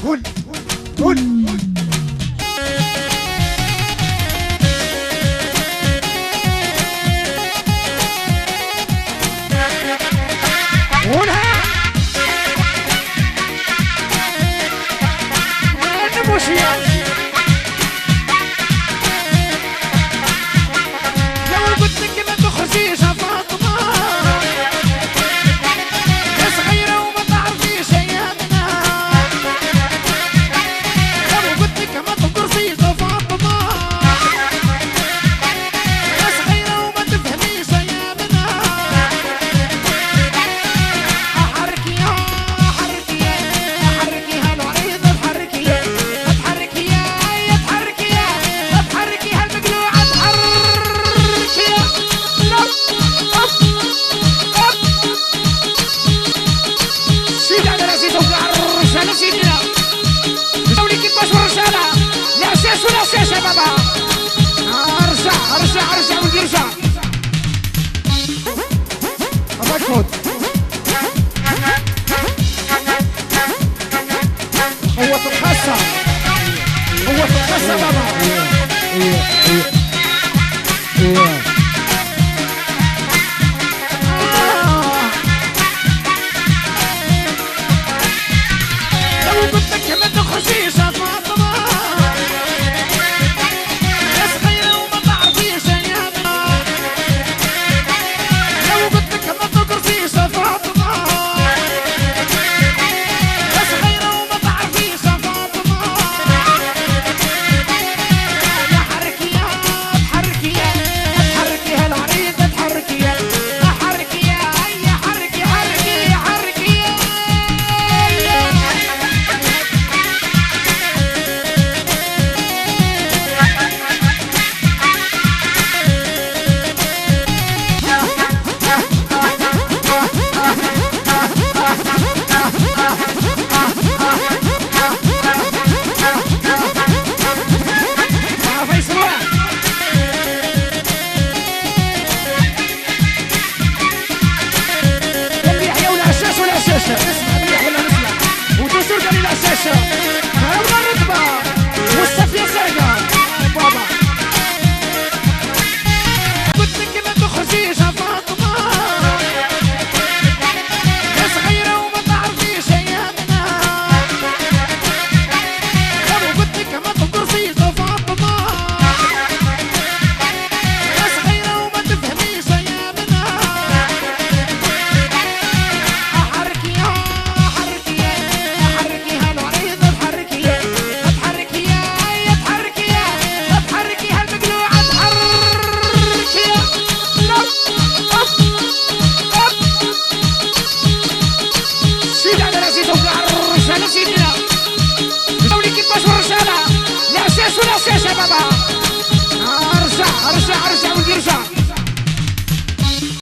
قول قول قولها انا مش لو قلت لك ما تخرجيش يا فاطمه يا صغيره وما تعرفيش ايامنا لو قلت لك ما تخرجيش يا فاطمه يا صغيره وما تفهميش ايامنا حركي حركي حركي هالعريض تحركي تحركي يا تحركي تحركي هالمقلوعه تحركي سيدي على راسي توقع الرجاله سيدنا نسولي كيفاش الرجاله لا ساس ولا ساس يا بابا ارجع ارجع ارجع ولدي ارجع الله يفوت قوة الخاصة قوة الخاصة بابا لو قلت لك ما تخرجيش